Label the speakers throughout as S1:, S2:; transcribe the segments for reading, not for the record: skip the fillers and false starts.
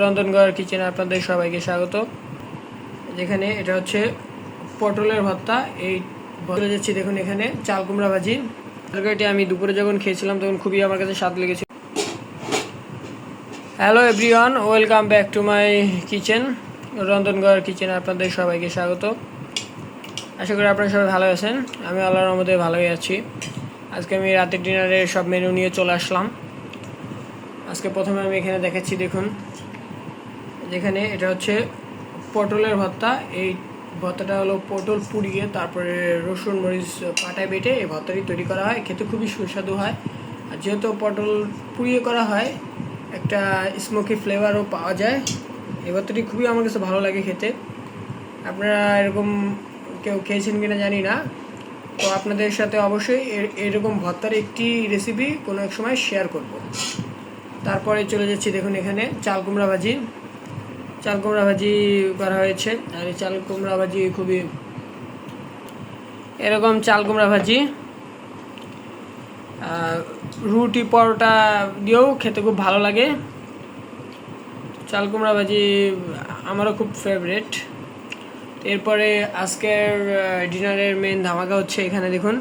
S1: রন্ধনঘর কিচেনে আপনাদের সবাইকে স্বাগত। যেখানে এটা হচ্ছে পটলের ভর্তা। এই চলে যাচ্ছি, দেখুন এখানে চাল কুমড়া ভাজি। তরকারিটি আমি দুপুরে যখন খেয়েছিলাম তখন খুবই আমার কাছে স্বাদ লেগেছিল। Hello everyone, welcome back to my kitchen. রন্ধনঘর কিচেনে আপনাদের সবাইকে স্বাগত। আশা করি আপনারা সবাই ভালো আছেন। আমি আল্লাহর রহমতে ভালোই আছি। আজকে আমি রাতের ডিনারের সব মেনু নিয়ে চলে আসলাম। আজকে প্রথমে আমি এখানে দেখাচ্ছি, দেখুন যেখানে এটা হচ্ছে পটলের ভর্তা। এই ভর্তাটা হলো পটল পুড়িয়ে তারপরে রসুন মরিচ পাটায় বেটে এই ভর্তাটি তৈরি করা হয়। খেতে খুবই সুস্বাদু হয়। আর যেহেতু পটল পুড়িয়ে করা হয়, একটা স্মোকি ফ্লেভারও পাওয়া যায়। এই ভর্তাটি খুবই আমার কাছে ভালো লাগে খেতে। আপনারা এরকম কেউ খেয়েছেন কিনা জানি না, তো আপনাদের সাথে অবশ্যই এরকম ভর্তার একটি রেসিপি কোনো এক সময় শেয়ার করব। তারপরে চলে যাচ্ছি, দেখুন এখানে চাল কুমড়া ভাজি করা হয়েছে। আর এই চাল কুমড়া ভাজি খুবই এরকম চাল কুমড়া ভাজি রুটি পরোটা দিয়েও খেতে খুব ভালো লাগে। চাল কুমড়া ভাজি আমারও খুব ফেভারিট। এরপরে আজকের ডিনারের মেন ধামাকা হচ্ছে, এখানে দেখুন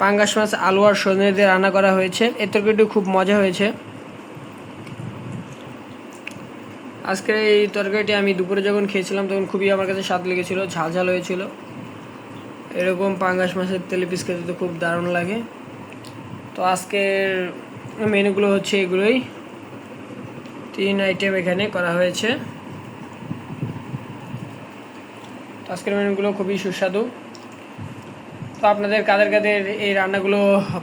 S1: পাঙ্গাস মাছ আলু আর সজনে দিয়ে রান্না করা হয়েছে। এর তরকারিটি খুব মজা হয়েছে। আজকের এই তরকারিটি আমি দুপুরে যখন খেয়েছিলাম তখন খুবই আমার কাছে স্বাদ লেগেছিল, ঝাল ঝাল হয়েছিল। এরকম পাঙ্গাস মাছের তেলে পিস খেতে তো খুব দারুণ লাগে। তো আজকের মেনুগুলো হচ্ছে এগুলোই, 3 আইটেম এখানে করা হয়েছে। তো আজকের মেনুগুলো খুবই সুস্বাদু। তো আপনাদের কাদের কাদের এই রান্নাগুলো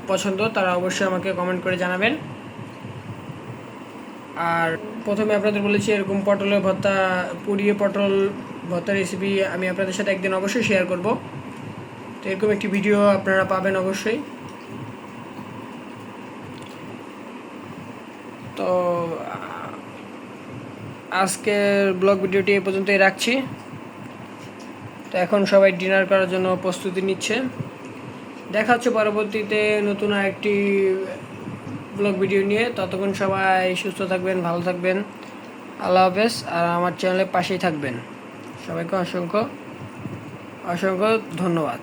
S1: পছন্দ তারা অবশ্যই আমাকে কমেন্ট করে জানাবেন। আর প্রথমে আপনাদের বলেছি, এরকম পটলের ভর্তা পুড়িয়ে পটল ভর্তা রেসিপি আমি আপনাদের সাথে একদিন অবশ্যই শেয়ার করব। তো এরকম একটি ভিডিও আপনারা পাবেন অবশ্যই। তো আজকের ব্লগ ভিডিওটি এ পর্যন্তই রাখছি। তো এখন সবাই ডিনার করার জন্য প্রস্তুতি নিচ্ছে। দেখা হচ্ছে পরবর্তীতে নতুন আরেকটি ব্লগ ভিডিও নিয়ে। ততক্ষণ সবাই সুস্থ থাকবেন, ভালো থাকবেন। আল্লাহ হাফেজ। আর আমার চ্যানেলের পাশেই থাকবেন। সবাইকে অসংখ্য অসংখ্য ধন্যবাদ।